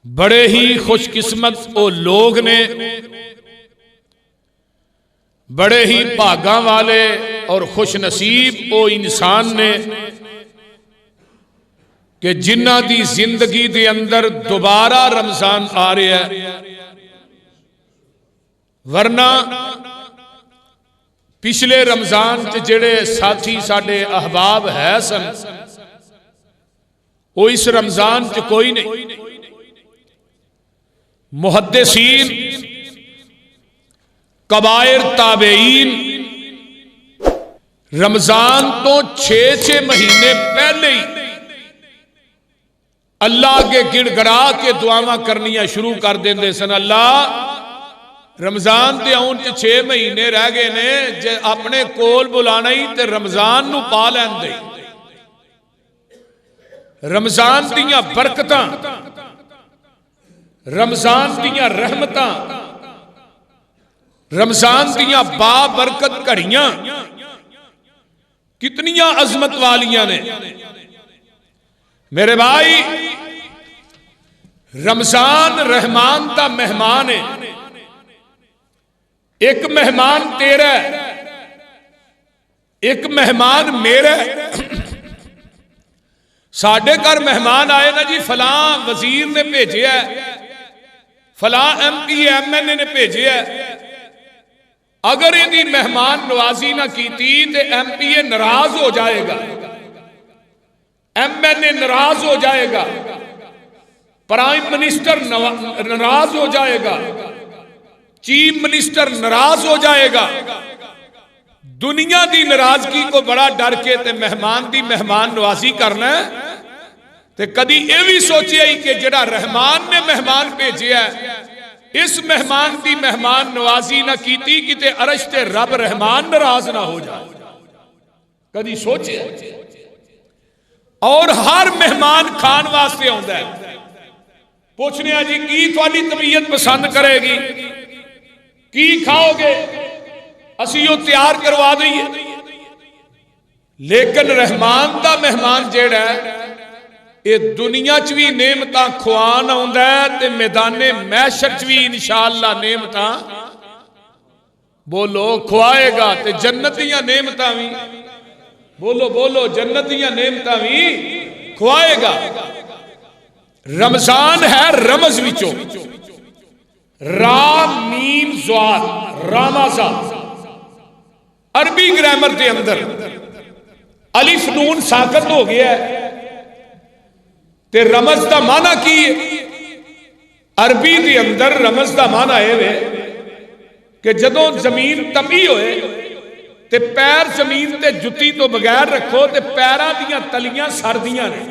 بڑے ہی خوش قسمت وہ لوگ نے، بڑے ہی بھاگاں والے اور خوش نصیب وہ انسان نے کہ جنہ دی زندگی دے اندر دوبارہ رمضان آ رہا ہے، ورنہ پچھلے رمضان جڑے ساتھی ساڈے احباب ہے سن وہ اس رمضان کوئی نہیں۔ محدثین، کبائر تابعین رمضان تو 6 مہینے پہلے ہی اللہ کے گڑ گڑا کے دعاواں کرنیاں شروع کر دیندے سن۔ اللہ رمضان دے آن 6 مہینے رہ گئے نے، جے اپنے کول بلانا ہی تے رمضان نو پا لین دے۔ رمضان دیاں برکتاں، رمضان دیاں رحمتاں، رمضان دیاں با برکت گھڑیاں کتنیاں عظمت والیاں نے۔ میرے بھائی، رمضان رحمان دا مہمان ہے۔ ایک مہمان تیرا ہے، ایک مہمان میرا ہے۔ ساڈے گھر مہمان آئے نا جی، فلاں وزیر نے بھیجیا ہے، فلاں ایم پی ایم این اے نے بھیجیا ہے، اگر یہ مہمان نوازی نہ کیتی تو ایم پی اے ناراض ہو جائے گا، ایم این اے ناراض ہو جائے گا، پرائم منسٹر ناراض ہو جائے گا، چیف منسٹر ناراض ہو جائے گا۔ دنیا دی ناراضگی کو بڑا ڈر کے تے مہمان دی مہمان نوازی کرنا ہے تے کدی یہ بھی سوچیا ہی کہ جڑا رحمان نے مہمان بھیجیا ہے اس مہمان دی مہمان نوازی نہ کیتی کتے عرش تے رب رحمان ناراض نہ ہو جائے، کدی سوچیا؟ اور ہر مہمان کھان واسطے آندا ہے، پوچھنے ہیں جی کی تھوڑی طبیعت پسند کرے گی، کی کھاؤ گے، اسی وہ تیار کروا دئیے۔ لیکن رحمان دا مہمان جیڑا ہے یہ دنیا چوی نعمتاں کھوان آندا ہے تے میدان محشر چوی انشاءاللہ نعمتاں بولو کھوائے گا، تے جنتیاں نعمتاں بھی بولو بولو جنتیاں نعمتاں بھی کھوائے گا۔ رمضان ہے رمض وچوں، رام میم زواد رامازا، عربی گرامر دے اندر الف نون ساکت ہو گیا ہے تے رمض دا معنی کی ہے؟ عربی دے اندر رمض دا معنی ہے کہ جدوں زمین تپی ہوئے تے پیر زمین تے جتی تو بغیر رکھو تے پیراں دیاں تلیاں سردیاں نے،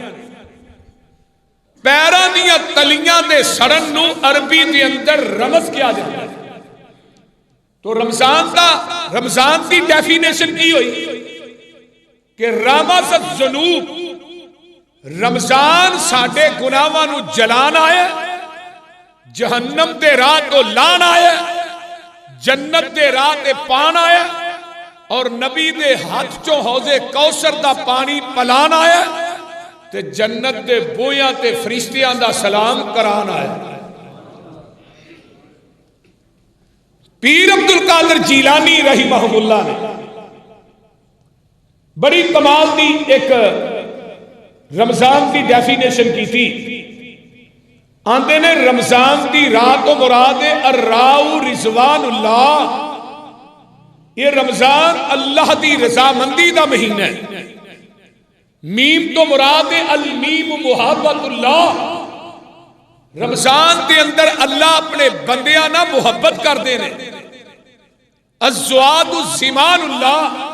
پیراں دیاں تلیاں دے سڑن نو عربی دے اندر رمض کیا جاتا ہے۔ تو رمضان دی ڈیفینیشن کی ہوئی کہ رمض الذنوب، رمضان ساڈے گناہاں نو جلان آیا، جہنم دے راہ تو لان آیا، جنت دے راہ تے پان آیا، اور نبی دے ہاتھ چوں حوض کوثر دا پانی پلان آیا تے جنت دے بویاں تے فرشتیاں دا سلام کران آیا۔ پیر عبد القادر جیلانی رحمہ اللہ نے بڑی کمال دی ایک رمضان دی ڈیفینیشن کی تھی۔ آندے نے رمضان دی رات و مراد الراء رضوان اللہ، یہ رمضان اللہ دی رضامندی دا مہینہ ہے۔ میم تو مراد المیم محبت اللہ، رمضان دے اندر اللہ اپنے بندیاں نہ محبت کر دے نے۔ الزواد الزمان اللہ،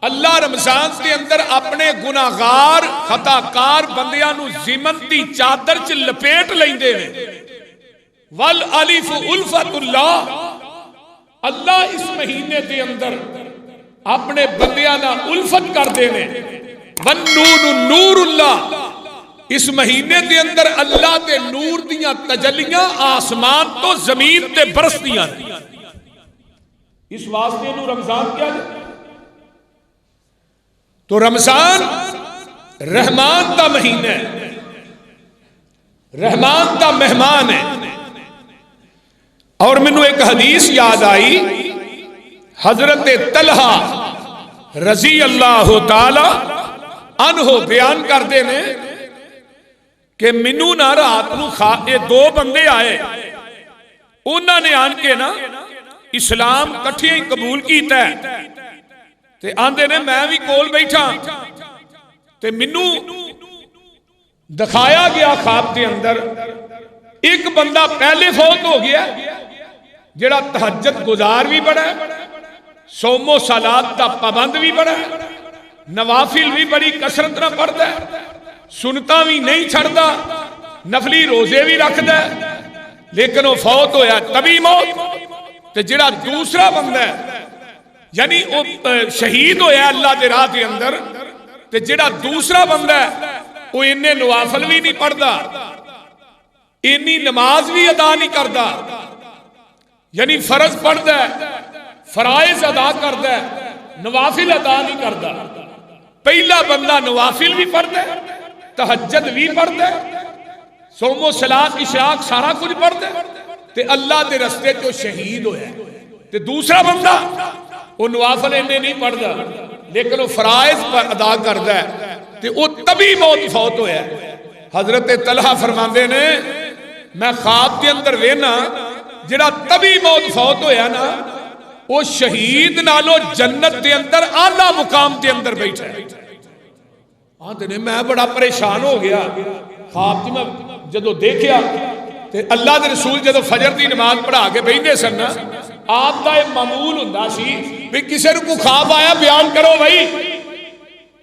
اللہ رمضان دے اندر اپنے گناہگار خطاکار بندیاں نو زمن دی چادر چ لپیٹ لیندے نے۔ والالف الفت اللہ، اللہ اس مہینے دے اندر اپنے بندیاں نہ الفت کر دے نے۔ والنون نور اللہ، اس مہینے دے اندر اللہ دے نور دیاں تجلیاں آسمان تو زمین تے برس دیاں، اس واسطے نو رمضان کیا ہے؟ تو رمضان رحمان دا مہینہ ہے، رحمان دا مہمان ہے. اور مینوں ایک حدیث یاد آئی، حضرت طلحہ رضی اللہ تعالی عنہ بیان کرتے ہیں کہ مینوں نہ رات نو یہ دو بندے آئے، انہوں نے آن کے نا اسلام کٹھے قبول کیتا ہے تے آندے نے میں بھی کول بیٹھا تے مینوں دکھایا گیا خواب کے اندر ایک بندہ پہلے فوت ہو گیا جڑا تہجد گزار بھی بڑا ہے، صوم و صلات دا پابند بھی بڑا ہے، نوافل بھی بڑی کثرت نہ پڑھتا ہے، سنتا بھی نہیں چھڑتا، نفلی روزے بھی رکھتا ہے، لیکن وہ فوت ہویا تبھی موت. تے جڑا دوسرا بندہ ہے یعنی وہ شہید ہویا اللہ دے راہ دے اندر، تے جڑا دوسرا بندہ ہے وہ انہیں نوافل بھی نہیں پڑھتا، انی نماز بھی ادا نہیں کرتا، یعنی فرض پڑھتا ہے، فرائض ادا کرتا ہے، نوافل ادا نہیں کرتا. پہلا بندہ نوافل بھی پڑھتا ہے، تہجد بھی پڑھتا ہے، صوم و صلات اشراق سارا کچھ پڑھتا ہے تے اللہ دے رستے جو شہید ہویا ہے. تے دوسرا بندہ وہ نوافل انہیں نہیں پڑھتا لیکن وہ فرائض پر ادا کرتا ہے تے وہ تبھی موت فوت ہویا ہے. حضرت طلحہ فرماندے نے میں خواب کے اندر وینا جڑا تبھی موت فوت ہویا نا وہ شہید نالو جنت دے اندر اعلیٰ مقام دے اندر بیٹھا ہے. آندے نے میں بڑا پریشان ہو گیا خواب میں جدو دیکھیا تے اللہ دے رسول جدو فجر دی نماز پڑھا کے بیٹھے سن نا آپ دا ایک معمول ہوندا سی بھی کسے کو خواب آیا بیان کرو بھائی.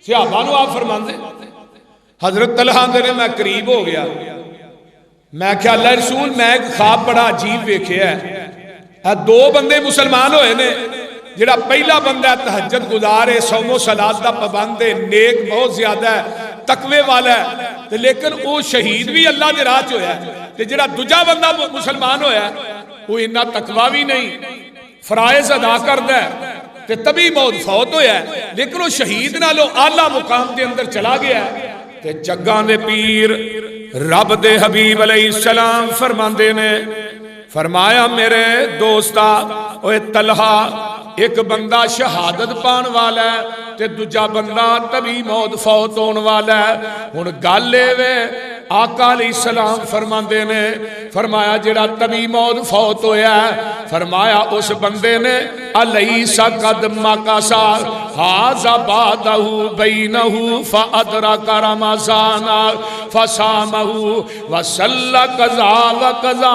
صحابہ نو آپ فرماندے حضرت طلحہ نے میں قریب ہو گیا، میں کہا اللہ رسول میں ایک خواب بڑا عجیب ویکھیا ہے، دو بندے مسلمان ہوئے نے، جڑا پہلا بندہ تہجد گزار ہے، صوم و صلات دا پابند ہے، نیک بہت زیادہ ہے، تقوی والا ہے، لیکن وہ شہید بھی اللہ دے راہ ہویا ہے. تے جڑا دوجا بندہ مسلمان ہویا ہے وہ اتنا تقوی بھی نہیں، فرائض ادا کردا ہے تے تبھی موت فوت ہویا ہے، لیکن وہ شہید نالو اعلیٰ مقام دے اندر چلا گیا ہے. تے جگاں دے پیر رب دے حبیب علیہ السلام فرماندے نے فرمایا میرے دوستا اوے طلحہ ایک بندہ شہادت پان والا ہے تے دوجا بندہ تبھی موت فوت ہون والا ہے. ہن گل اے وے آقا علیہ السلام فرماندے نے فرمایا جڑا تبھی موت فوت ہویا ہے فرمایا اس بندے نے الیس قد مکثا ھذا بعدہ بینہ فادرک رمضان فصامہ وصلی قضا وقضا.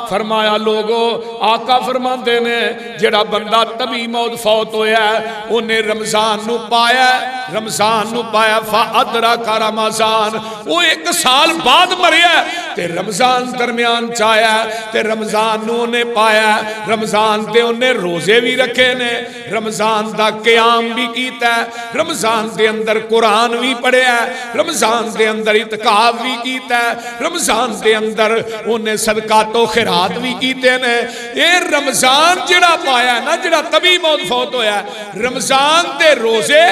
فرمایا لوگو آقا فرماندے نے جڑا بندہ تبھی موت فوت ہویا ہے انہیں رمضان نو پایا، رمضان نو پایا فادرک رمضان، وہ ایک سال بعد مریا تے رمضان درمیان چایا تے رمضان نو نے پایا، رمضان تے انہیں روزے بھی رکھے نے، رمضان دا قیام بھی کیتا ہے، رمضان دے اندر قرآن بھی پڑھیا ہے، رمضان دے اندر اعتکاف بھی کیتا ہے، رمضان دے اندر انہیں صدقات و خیرات بھی کیتے نے. اے رمضان جڑا پایا نا جڑا تبھی موت فوت ہویا ہے، رمضان دے روزے،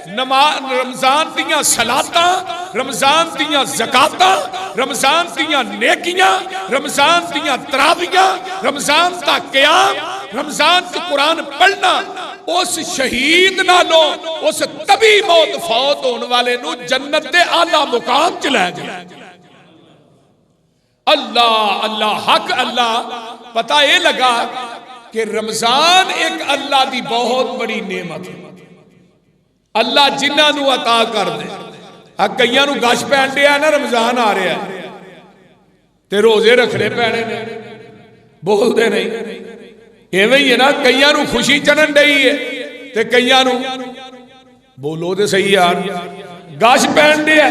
رمضان دیاں صلاتاں، رمضان دیاں زکاتاں، رمضان دیاں نیکیاں، رمضان دیاں تراویحاں، رمضان دا قیام، رمضان کے قرآن پڑھنا اس شہید نالو اس تبھی موت فوت ہونے والے نو جنت دے اعلیٰ مقام چلائے جائے. اللہ اللہ حق اللہ. پتہ یہ لگا کہ رمضان ایک اللہ دی بہت بڑی نعمت ہے، اللہ جنہاں نو عطا کر دے. کئیاں نو گش پہن دیا نا رمضان آ رہا ہے تے روزے رکھنے پینے نے، بول دے نہیں ایویں ہی ہے نا. کئیاں نو خوشی چڑھن ڈئی ہے تے کئیاں نو بولو تے صحیح یار گش پہن دیا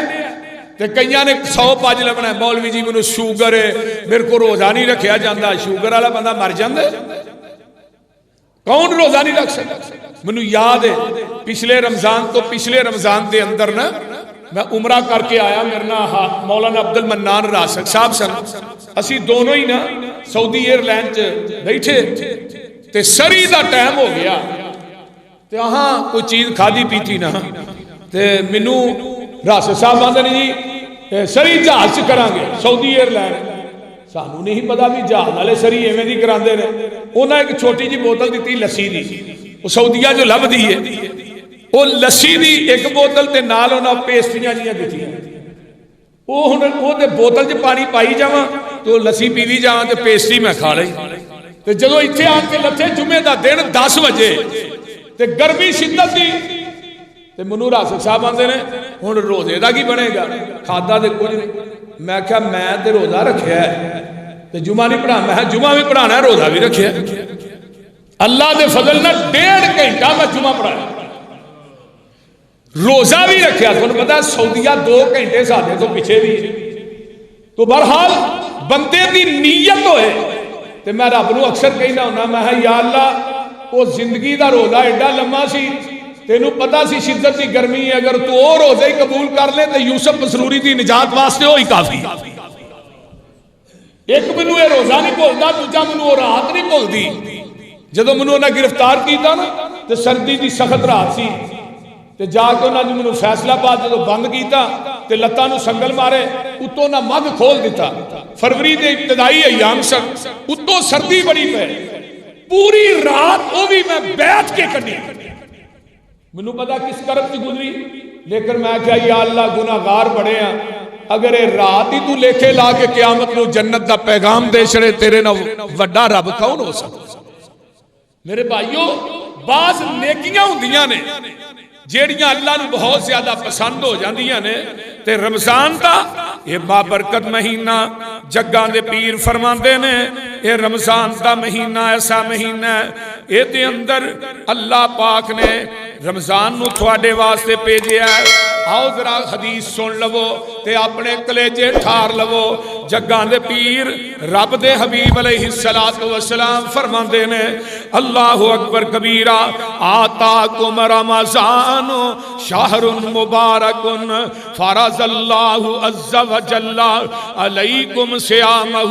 تے کئیاں نے 100 پاج لبنا ہے. مولوی جی مینوں شوگر ہے میرے کو روزہ نہیں رکھیا جاندا. شوگر والا بندہ مر جاندا ہے، کون روزہ نہیں رکھ سکتا. مینوں یاد ہے پچھلے رمضان تو پچھلے رمضان دے اندر نا میں عمرہ کر کے آیا، میرے نا مولانا عبد المنان راسک صاحب سن، اسی دونوں ہی نا سعودی ایئر لائن چ بیٹھے تے سری دا ٹائم ہو گیا تے کوئی چیز کھادی پیتی نہ تے مینوں راسک صاحب آندے نے جی سری جہاز کریں گے سعودی ایئر لائن سانو نہیں پتا بھی جہاز والے سری ایویں دی کراندے نے انہاں ایک چھوٹی جی بوتل دیتی لسی دی وہ سعودیہ جو لبدی ہے وہ لسی دی ایک بوتل تے نال انہاں پیسٹریاں جیاں دتیاں وہ ہن وہ تے بوتل چ پانی پائی جاواں تو لسی پیوی جاواں تے پیسٹری میں کھا لئی تے جدوں ایتھے آ کے لتھے جمعے دا دن 10 بجے تے گرمی شدت دی تے منو راسک صاحب آندے نے ہن روزے دا کی بنے گا کھادا تے کچھ نہیں میں کہا میں تے روزہ رکھیا ہے تے جمعہ نہیں پڑھا میں جمعہ بھی پڑھانا ہے روزہ بھی رکھیا ہے اللہ دے فضل نہ 1.5 گھنٹہ میں جمعہ پڑھایا روزہ بھی رکھیا تھوڑا پتا ہے سعودیہ 2 گھنٹے ساتھے تو پیچھے بھی تو بہرحال بندے دی نیت ہوئے تے میں رب نو اکثر کہنا ہونا میں یا اللہ وہ زندگی دا روزہ ایڈا لمحہ سی تینوں پتا سی شدت دی گرمی ہے اگر تو اور روزہ ہی قبول کر لے تو یوسف مسروری دی نجات واسطے ہوئی کافی ایک منو یہ روزہ نہیں بھولتا دوجا منو وہ رات نہیں بھولتی جدو منو انہیں گرفتار کیتا نا تو سردی دی سخت رات سی تے جا کے انہوں نے منو فیصلہ بات جدو بند کیتا تے لتاں نو سنگل مارے اتوں نہ مگ کھول دیتا فروری دے ابتدائی ایام سر اتوں سردی بڑی پہ پوری رات وہ بھی میں بیٹھ کے کٹی منو پتا کس کرب کی گزری لیکن میں کہا یا اللہ گناہگار بڑے ہیں اگر یہ رات ہی تو لے کے لا کے قیامت نو جنت دا پیغام دے چھڑے تیرے نہ وڈا رب کون ہو سکتا میرے بھائیو بعض نیکیاں ہوندیاں نے جیڑیاں اللہ نو بہت زیادہ پسند ہو جاندیاں نے تے رمضان دا یہ بابرکت مہینہ جگاں دے پیر فرماندے نے یہ رمضان دا مہینہ ایسا مہینہ ہے یہ دے اندر اللہ پاک نے رمضان نو تھوڑے واسطے بھیجیا ہے آؤ ذرا حدیث سن لو تے اپنے کلیجے ٹھار لو جگاں دے پیر رب دے حبیب علیہ السلام فرماندے نے اللہ اکبر کبیرہ آتاکم رمضان شہر مبارک فرض اللہ عز و جل علیکم صیامہ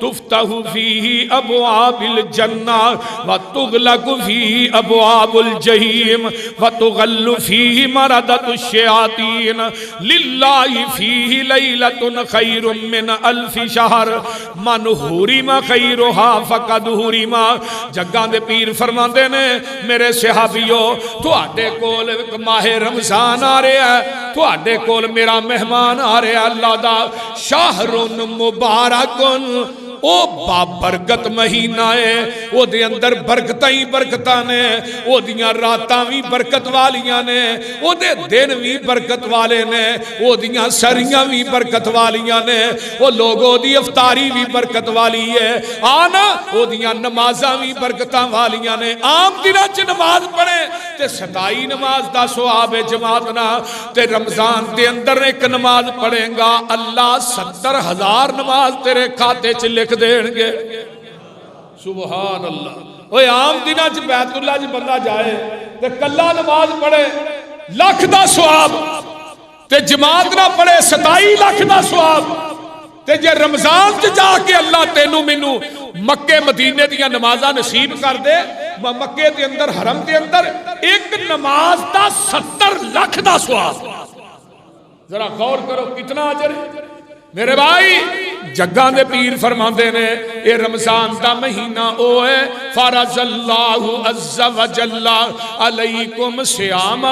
تفتح فیہ ابواب الجنہ وتغلق فیہ ابواب الجحیم وتغل فیہ مردۃ الشیاطین للہ فیہ لیلۃ خیر من الف شہر من حرم خیرہا فقد حرم جگاں دے پیر فرماندے نے میرے صحابیو تواڈے کول ماہ رمضان آ رہا ہے تواڈے کول میرا مہمان آ رہا ہے اللہ دا شہر مبارکن او بابرکت مہینہ ہے او دے اندر برکتاں ہی برکتاں نے او دیاں راتاں بھی برکت والیاں نے او دے دن بھی برکت والے نے او دیاں سریاں بھی برکت والیاں نے او لوگوں دی افطاری بھی برکت والی ہے آنا او دیاں نمازاں بھی برکتاں والیاں نے عام دنوں چ نماز پڑھے تے 27 نماز دا ثواب جماعت نہ تے رمضان دے اندر ایک نماز پڑھیں گا اللہ 70,000 نماز تیرے کھاتے چ لکھ دیں گے سبحان اللہ اوہ عام دنوں چ بیت اللہ جی بندہ جائے تے کلا نماز پڑھے لاکھ دا ثواب تے جماعت نہ پڑھے 27 لاکھ دا ثواب تے جے رمضان چ جا کے اللہ تینوں مینوں مکے مدینے دیاں نمازاں نصیب کر دے مکے دے اندر حرم دے اندر ایک نماز دا 70 لاکھ دا ثواب ذرا غور کرو کتنا اجر ہے میرے بھائی جگاں دے پیر فرماندے نے اے رمضان دا مہینہ او ہے فرض اللہ عز و جل علیکم صیامہ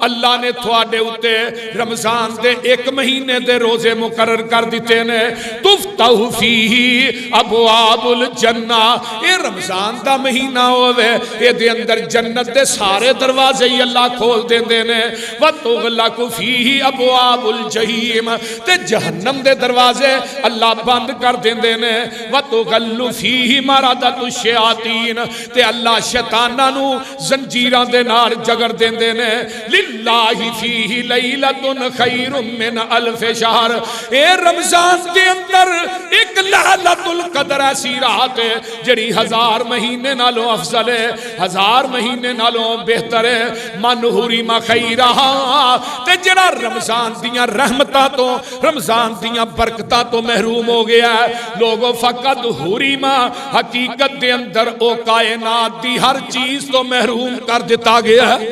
اللہ نے تھوڑے اتے رمضان دے ایک مہینے دے روزے مقرر کر دیتے نے تفتح فیہ ابواب الجنہ اے رمضان دا مہینہ ہوئے اے دے اندر جنت دے سارے دروازے ہی اللہ کھول دیں دے نے وَتُغْلَقُ فِيهِ ابواب الجحیم تے جہنم دے دروازے اللہ بند کر دیں دے نے وَتُغَلُّ فِيهِ مَرَدَةُ الشَّيَاطِينَ تے اللہ شیطانہ نو زنجیران دے نار جگر دیں دے نے لِلَّهِ فِيهِ لَيْلَةٌ خَيْرٌ مِّنْ أَلْفِ شَهْرٍ اے رمضان دے اندر ایک لَيْلَةُ الْقَدْرَ ایسی رات ہے جڑی 1000 مہینے نالوں افضل ہے 1000 مہینے نالوں بہتر ہے من حرم خیرہا تے جڑا رمضان دیاں رحمتاں تو رمضان دیاں برکتاں تو محروم ہو گیا ہے لوگوں فقط حرم حقیقت دے اندر او کائنات دی ہر چیز تو محروم کر دیتا گیا ہے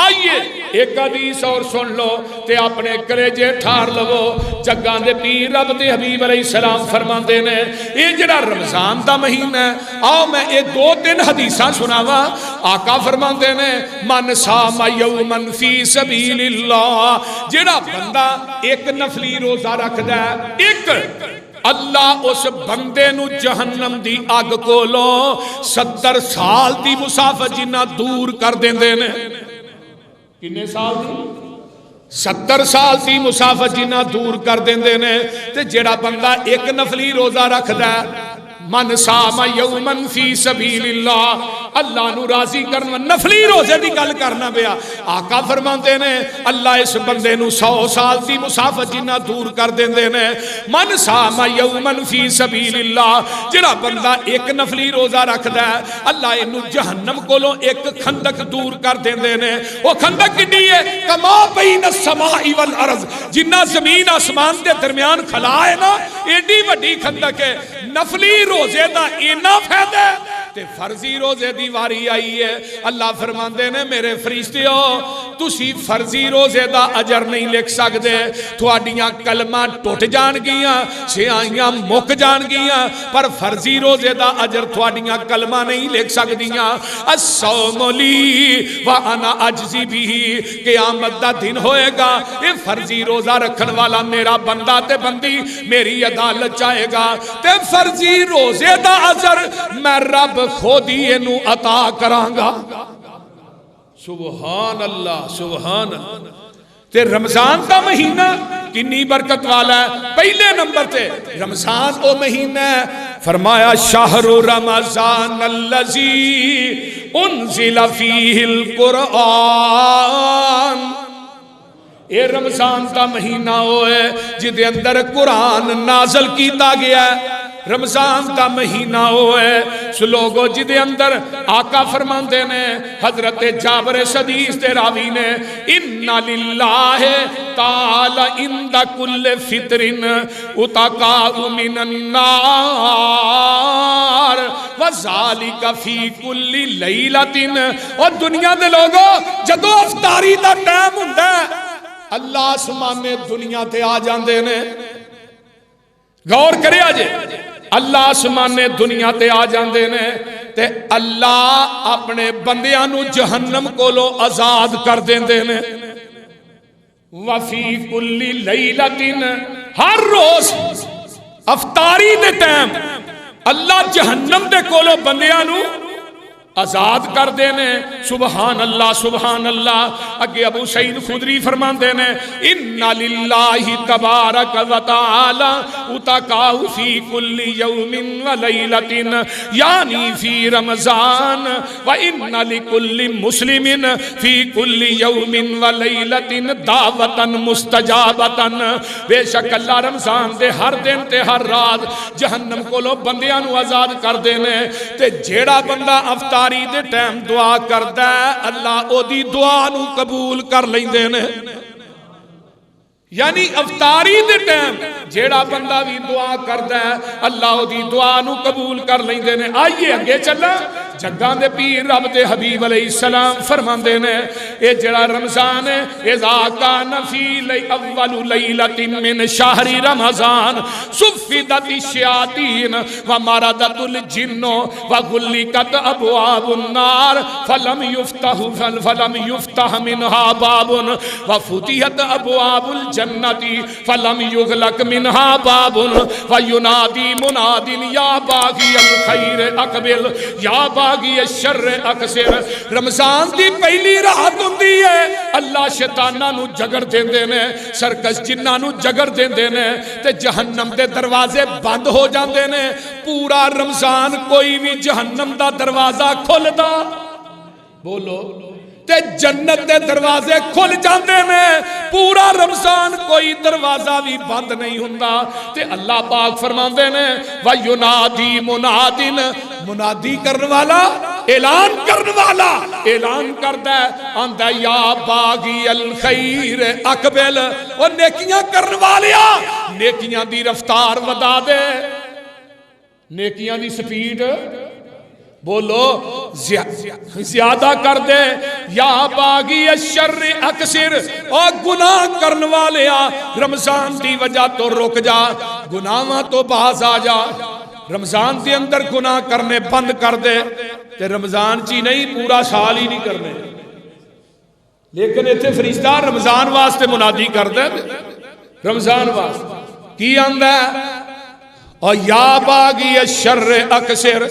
آئیے ایک حدیث اور سن لو تے اپنے کلیجے ٹھار لو. جگاں دے پیر رب دے حبیب علیہ السلام فرماندے نے یہ جڑا رمضان دا مہینہ ہے آؤ میں یہ 2-3 حدیثاں سناواں. آقا فرماندے نے من صام یوما فی سبیل اللہ جڑا بندہ ایک نفلی روزہ رکھدا ہے ایک اللہ اس بندے نو جہنم دی اگ کولوں 70 سال دی مسافت جنہ دور کر دیندے نے. کنے سال دی 70 سال دی مسافت جنہ دور کر دیندے نے. تے جڑا بندہ ایک نفلی روزہ رکھدا ہے من صام یوما فی سبیل اللہ اللہ نو راضی کرنا نفلی روزے دی گل کرنا پیا. آقا فرماندے نے اللہ اس بندے نو 100 سال دی مسافت جنہ دور کر دیندے نے. من صام یوما فی سبیل اللہ جڑا بندہ ایک نفلی روزہ رکھدا ہے اللہ اینو جہنم کولوں ایک خندق دور کر دیندے نے. وہ خندق کڈی ہے کما بین السماء والارض جنہ زمین آسمان دے درمیان کھلا ہے نا ایڈی وڈی خندق ہے. نفلی روزے دا اینا فائدہ ہے تے فرضی روزے دی واری آئی ہے. اللہ فرماندے نے میرے فرشتیو تسی فرضی روزے دا اجر نہیں لکھ سکدے تھوڑیاں کلمہ ٹوٹ جان گیاں سیائیاں مک جان گیاں پر فرضی روزے دا اجر تھوڑیاں کلمہ نہیں لکھ سکدیاں. الصوم لی وانا اجزی بھی قیامت دا دن ہوئے گا یہ فرضی روزہ رکھن والا میرا بندہ تے بندی میری عدالت چاہے گا تے فرضی روزے دا اجر میں رب خود ہی انو عطا کرانگا. سبحان اللہ سبحان اللہ. تے رمضان کا مہینہ کنی برکت والا ہے. پہلے نمبر تے رمضان او مہینہ ہے فرمایا شہر رمضان الذی انزل فیہ القرآن. اے رمضان کا مہینہ ہوئے جدے اندر قرآن نازل کیتا گیا ہے. رمضان کا مہینہ ہوئے سو لوگو جدے اندر آقا فرماندے نے حضرت جابر صدیق دے راوی نے اِنَّ لِلَّهِ تَعَالَ عِنْدَ كُلِّ فِطْرٍ اُتَقَاءُ مِنَ النَّارِ وَذَلِكَ فِي كُلِّ لَيْلَةٍ. اور دنیا دے لوگو جدو افطاری دا ٹائم ہوندا ہے اللہ آسمان میں دنیا تے آ جاندے نے. غور کرے آجے اللہ آسمان نے دنیا تے آ جاندے نے تے اللہ اپنے بندیاں نو جہنم کولو آزاد کر دیندے نے. وفی کلی لیلتن ہر روز افطاری دے ٹائم اللہ جہنم دے کولو بندیاں نو آزاد کر دینے. سبحان اللہ سبحان اللہ. اگے ابو سعید خدری فرمان دینے اِنَّ لِلَّهِ تَبَارَكَ وَتَعَالَى اُتَقَاهُ فِي كُلِّ يَوْمٍ وَلَيْلَةٍ یعنی فی رمضان وَإِنَّ لِكُلِّ مُسْلِمٍ فِي كُلِّ يَوْمٍ وَلَيْلَةٍ دعوتاً مستجابتاً. بے شک اللہ رمضان دے ہر دن تے ہر رات جہنم کو لو بندیاں نو آزاد کر دینے تے جیڑا بندہ افطار دے ٹائم دعا کردا ہے اللہ او دی دعا نو قبول کر لیندے نے. یعنی افطاری دے ٹائم جیڑا بندہ بھی دعا کردا ہے اللہ او دی دعا نو قبول کر لیندے نے. آئیے اگے چلا جگاں دے پیر رب دے حبیب علیہ السلام فرماندے نے اے جڑا رمضان ہے اذا کان فی اول لیلۃ من شہر رمضان صفدت الشیاطین ومردت الجن وغلقت ابواب النار فلم یفتح منها باب وفتحت ابواب الجنت فلم یغلق منها باب وینادی مناد یا باغی الخیر اقبل یا باغی الشر اقصر. رمضان دی پہلی رات ہوندی ہے اللہ شیطاناں نو جگر دیندے نے سرکش جناں نو جگر دیندے نے تے جہنم دے دروازے بند ہو جاندے نے. پورا رمضان کوئی بھی جہنم دا دروازہ کھلدا بولو تے جنت دے دروازے کھل جاندے نے. پورا رمضان کوئی دروازہ بھی بند نہیں ہوندا تے اللہ پاک فرماندے نے وَيُنَادِي مُنَادٍ منادی کرنے والا اعلان کرنے والا اعلان کردا ہے آندا یا باغی الخیر اقبل. اور نیکیاں کرنے والیا نیکیاں دی رفتار ودا دے نیکیاں دی سپیڈ بولو زیادہ کر دے یا باغی الشر اکثر، اور گناہ کرن والے رمضان دی وجہ تو رک جا، گناہاں تو باز آ جا، رمضان دے اندر گناہ کرنے بند کر دے، تے رمضان چی نہیں پورا سال ہی نہیں کرنے، لیکن ایتھے فرشتہ رمضان واسطے منادی کر دے، رمضان واسطے کی آندا ہے اور یا باغی الشر اکثر۔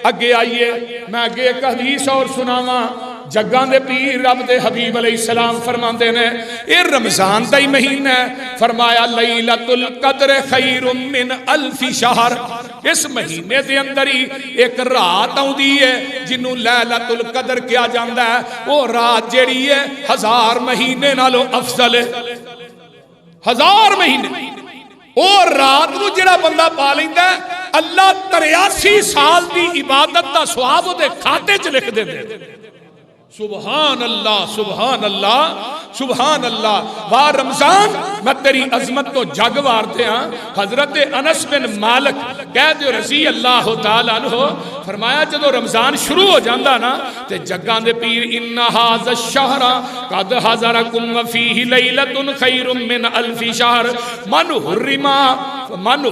اگے آئیے میں اگے ایک حدیث اور سناواں، جگاں دے پیر رب دے حبیب علیہ السلام فرماندے نے اے رمضان دا ہی مہینہ ہے، فرمایا لیلۃ القدر خیر من الف شہر، اس مہینے دے اندر ہی ایک رات آؤندی ہے جنوں لیلۃ القدر کیا جاندا ہے، وہ رات جیڑی ہے 1000 مہینے نالوں افضل ہے، 1000 مہینے۔ اور رات کو جڑا بندہ پا لیندا ہے اللہ 83 سال دی عبادت دا ثواب دے کھاتے چ لکھ دے۔ سبحان اللہ سبحان اللہ سبحان اللہ۔ واہ رمضان میں تیری عظمت تو جگ وارتے ہاں۔ حضرت انس بن مالک کہہ دے رضی اللہ تعالیٰ عنہ فرمایا جدو رمضان شروع ہو جاندہ نا تے جگان دے پیر ان ھذا الشہر قد حضرکم وفیہ لیلۃ خیر من الف شہر من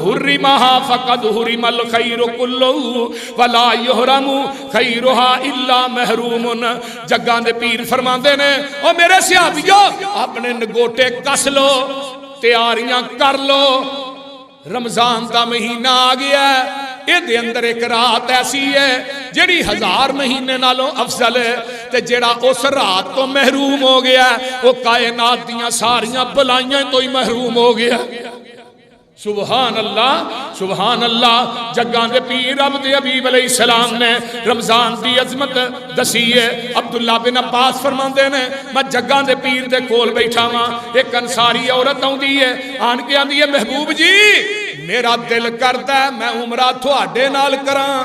حرمہا فقد حرم الخیر کلہ ولا یحرم خیرہا الا محروم۔ جگان دے پیر فرماندے نے او میرے صحابیو اپنے نگوٹے کس لو، تیاریاں کر لو، رمضان دا مہینہ آ گیا ہے، اے دے اندر ایک رات ایسی ہے جڑی 1000 مہینے نالوں افضل ہے، تے جڑا اس رات تو محروم ہو گیا ہے وہ کائنات دیاں ساریاں بلائیاں تو ہی محروم ہو گیا۔ سبحان اللہ سبحان اللہ۔ جگان دے پیر رب دے حبیب علیہ السلام نے رمضان دی عظمت دسی ہے۔ عبداللہ بن عباس فرماندے نے میں جگان دے پیر دے کول بیٹھا ہاں، ایک انصاری عورت آوندی ہے، آن کے آندی ہے محبوب جی میرا دل کردا ہے میں عمرہ تھوڑے نال کراں،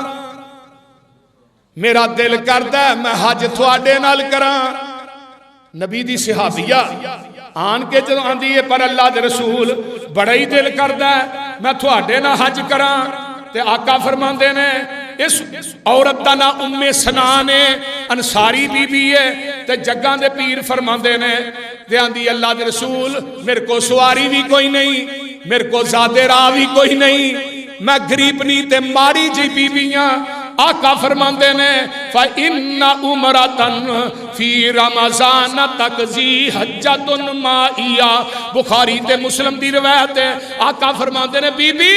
میرا دل کردا ہے میں حج تھوڑے نال کراں۔ نبی دی صحابیہ آن کے جدو آندی ہے پر اللہ دے رسول بڑا ہی دل کردا ہے میں تھوڑے نہ حج کراں، تے آقا فرماندے نے اس عورت دا نا ام سنان ہے، انصاری بی بی ہے، تے جگان دے پیر فرماندے نے تے آندی اللہ دے رسول میرے کو سواری بھی کوئی نہیں، میرے کو زادے راہ بھی کوئی نہیں، میں غریبنی تے ماری جی بی بیاں۔ آقا فرماندے نے فَإِنَّ عُمْرَةً فِي رَمَضَانَ تَقْضِي حَجَّةٌ مَائِيَةٌ، بخاری تے مسلم دی روایت ہے۔ آقا فرماندے نے بی بی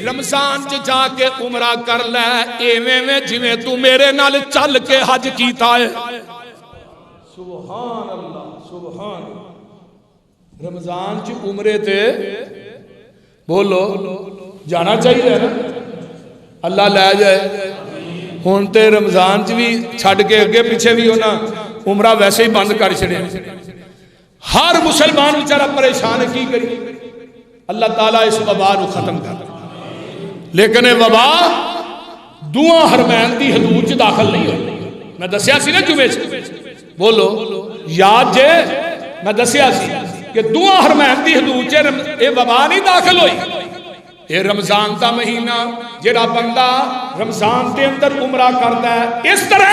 رمضان چ جا کے عمرہ کر لے ایویں میں جویں تو میرے نال چل کے حج کیتا ہے۔ سبحان اللہ سبحان۔ رمضان چ عمرے تے بولو جانا چاہیے نا، اللہ لے جائے۔ ہون تے رمضان چ بھی چھڑ کے اگے پیچھے بھی ہونا عمرہ ویسے ہی بند کر چھڑے، ہر مسلمان بیچارہ پریشان کی کری، اللہ تعالیٰ اس وبا نو ختم کر۔ لیکن یہ وبا دعا حرمین دی حدود چ داخل نہیں ہوئی، میں دسیا سی نا جمعے چ بولو یاد جے، میں دسیا سی کہ دعا حرمین دی حدود چ یہ وبا نہیں داخل ہوئی۔ یہ رمضان دا مہینہ جڑا بندہ رمضان دے اندر عمرہ کرتا ہے اس طرح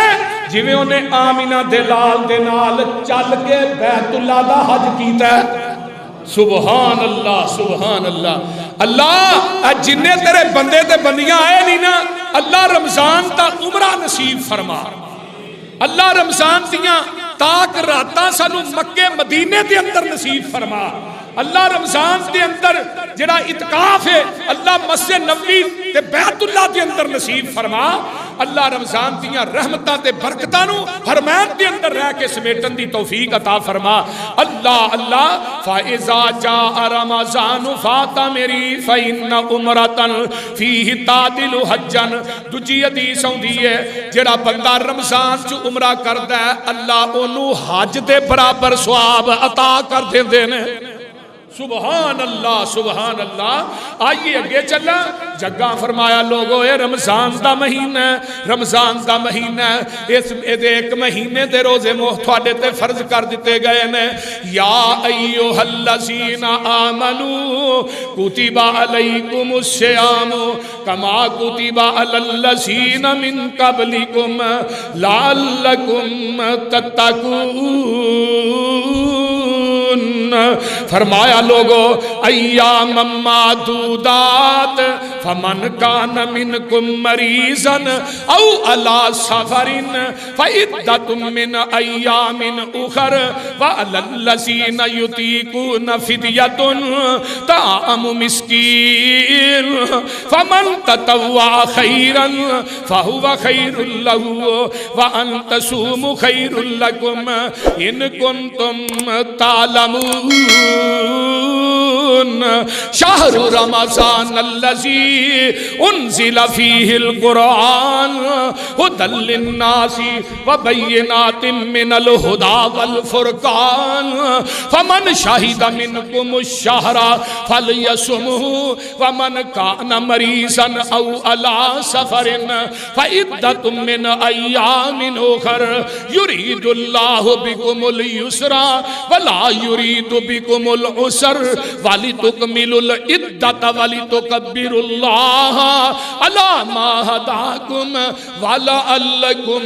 جویں انہیں آمینہ دے لال دے نال چل کے بیت اللہ دا حج کیتا ہے۔ سبحان اللہ سبحان اللہ۔ اللہ جننے تیرے بندے تے بندیاں آئے نہیں نا اللہ رمضان دا عمرہ نصیب فرما، اللہ رمضان دیاں تاک راتاں سانو مکے مدینے دے اندر نصیب فرما، اللہ رمضان دے اندر جڑا اتقاف ہے اللہ مسجد نبوی تے بیت اللہ دے اندر نصیب فرما، اللہ رمضان دیاں رحمتاں تے برکتاں نو حرمین دے اندر رہ کے سمیٹن دی توفیق عطا فرما۔ اللہ اللہ فَإِذَا جَاءَ رَمَضَانُ فَاعْتَمِرِي فَإِنَّ عُمْرَةً فِيهِ تَعْدِلُ حَجًّا۔ دوجی حدیث ہوندی ہے جڑا بندہ رمضان چ عمرہ کردا ہے اللہ اونوں حج دے برابر ثواب عطا کر دیندے نے۔ سبحان اللہ سبحان اللہ۔ آئیے اگے چلا، جگہ فرمایا لوگو اے رمضان دا مہینہ ہے، رمضان دا مہینہ ہے، اس ایک مہینے دے روزے تھوڑے تے فرض کر دیتے گئے نے۔ یا ایھا الذین آمنوا کتب علیکم الصیام کما کتب علی الذین من قبلکم لعلکم تتقون۔ فرمایا لوگو ایام معدودات فمن کان منکم مریضا او علی سفر فعدۃ من ایام اخر وعلی الذین یطیقون فدیۃ طعام مسکین فمن تطوع خیرا فهو خیر له وان تصوموا خیر لکم ان کنتم تعلمون۔ شہر رمضان الذی انزل فیہ القرآن ھدی للناس وبینات من الہدی والفرقان فمن شہد منکم الشہر فلیصمہ ومن کان مریضا او علی سفر فعدۃ من ایام اخر یرید اللہ بکم اليسر ولا یرید بکم العسر وَلِتُكْمِلُوا الْعِدَّةَ وَلِتُكَبِّرُوا اللَّهَ عَلَى مَا هَدَاكُمْ وَلَعَلَّكُمْ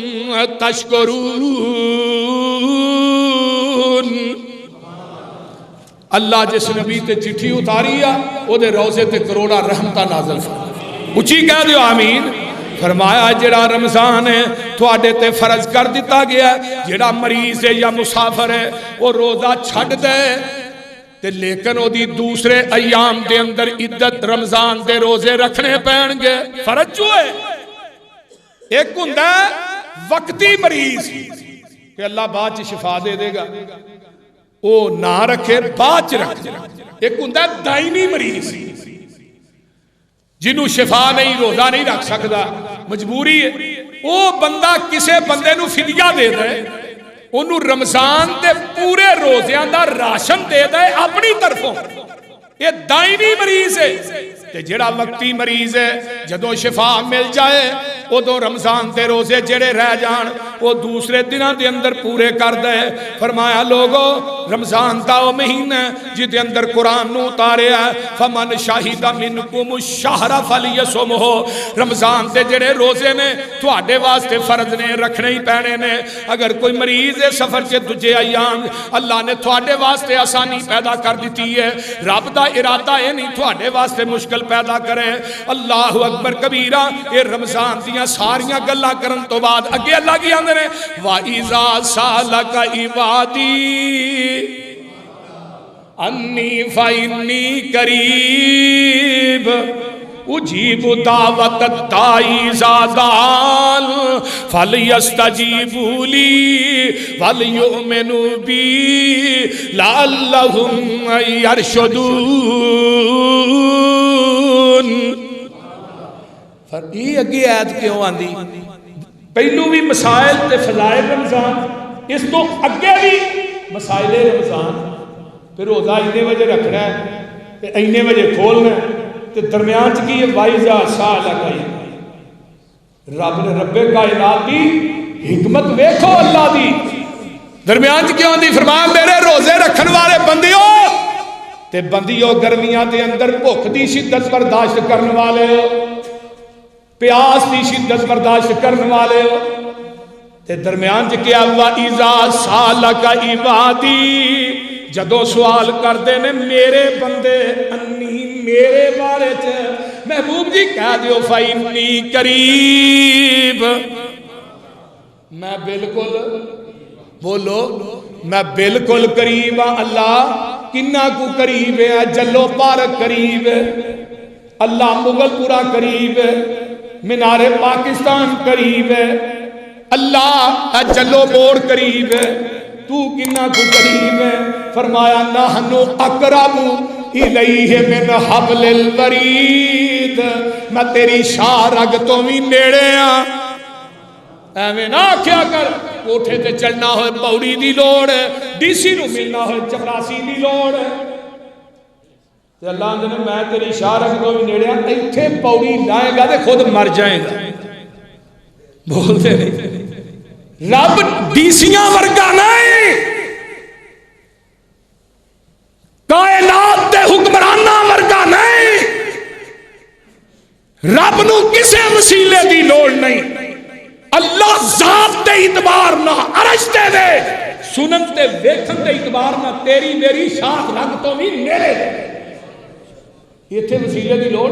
تَشْكُرُونَ۔ اللہ جس نبی تے چٹھی اتاری ہے او دے روزے تے کروڑا رحمتہ نازل فرمائے، اچھی کہہ دیو آمین۔ فرمایا جڑا رمضان ہے تھوڑے تے فرض کر دیتا گیا ہے، جڑا مریض ہے یا مسافر ہے وہ روزہ چھڑ دے تے لیکن وہ دی دوسرے ایام دے اندر عدت رمضان دے روزے رکھنے پہن گے۔ فرض جو ہے ایک ہندہ وقتی مریض کہ اللہ بعد شفا دے دے گا وہ نہ رکھے بعد رکھے، ایک ہندہ دائمی مریض جنہوں شفا نہیں روزہ نہیں رکھ سکتا مجبوری ہے، وہ بندہ کسے بندے نو فدیہ دے دے انہوں رمضان دے پورے روزیاں دا راشن دے دے اپنی طرفوں، یہ دائمی مریض ہے۔ تے جڑا وقتی مریض ہے جدو شفا مل جائے ادو رمضان دے روزے جڑے رہ جان وہ دوسرے دنوں دے اندر پورے کر دے۔ فرمایا لوگو رمضان دا وہ مہینہ جس دے اندر قرآن نو اتارے ہے فمن شاہد منکم الشہر فلیصمہ، رمضان دے جڑے روزے نے تواڈے واسطے فرض نے رکھنے ہی پینے نے۔ اگر کوئی مریض ہے سفر کے دجے ایام اللہ نے تواڈے واسطے آسانی پیدا کر دیتی ہے، رب دا ارادہ ہے نہیں تواڈے واسطے مشکل پیدا کرے۔ اللہ اکبر کبیرہ۔ یہ رمضان دیاں ساریاں گلاں کرن تو بعد اگے اللہ کی آندے نے وَإِذَا سَأَلَكَ عِبَادِي أَنِّي فَإِنِّي قَرِيبٌ أُجِيبُ دَعْوَةَ الدَّاعِ إِذَا دَعَانِ فَلْيَسْتَجِيبُوا لِي وَلْيُؤْمِنُوا بِي لَعَلَّهُمْ يَرْشُدُونَ۔ یہ اگے آیت کیوں آندی؟ پہلو بھی مسائل تے فضائل رمضان، اس تو اگے بھی مسائل رمضان۔ پھر روزہ اینے وجہ رکھنا ہے، اینے وجہ کھولنا ہے، تے درمیان چکی یہ وَإِذَا سَأَلَكَ، رب نے رب کائنات دی حکمت ویکھو اللہ دی درمیان چ کیوں دی؟ فرمایا میرے روزے رکھن والے بندیو تے بندیو گرمیاں دے اندر بھوک دی شدت برداشت کرن والے ہو، پیاس دی شدت برداشت کرن والے ہو، تے درمیان چ کیا وَإِذَا سَأَلَكَ عِبَادِي، جدو سوال کردے نے میرے بندے انی میرے بارے چ محبوب جی کہہ دیو فَإِنِّي قریب، میں بالکل بولو میں بالکل قریب ہاں۔ اللہ کنہ کو قریب ہے؟ جلو پارک قریب ہے، اللہ مغل پورا قریب ہے، مینار پاکستان قریب ہے، اللہ جلو بوڑ قریب ہے، تو کنہ کو قریب ہے؟ فرمایا نحنو اقرب الیہ من حبل الورید، میں تیری شاہ رگ تو بھی نیڑے ہاں۔ ایویں نہ کیا کر کوٹھے تے چڑھنا ہوئے پوڑی دی لوڑ ہے، ڈی سی نو ملنا ہوئے چپراسی دی لوڑ ہے، تے اللہ آندے نے میں تیری شارک تو بھی نیڑے ہاں ایتھے پوڑی لائے گا تے خود مر جائے گا بولتے نہیں رب ڈیسیاں ورگا نہیں کائنات دے حکمراناں ورگا نہیں رب نو کسے وسیلے دی لوڑ نہیں اللہ ذات دے اعتبار نہ عرش تے دے سنن تے ویکھن دے اعتبار نہ تیری میری شاخ رگ تو بھی نیڑے ایتھے وسیلے دی لوڑ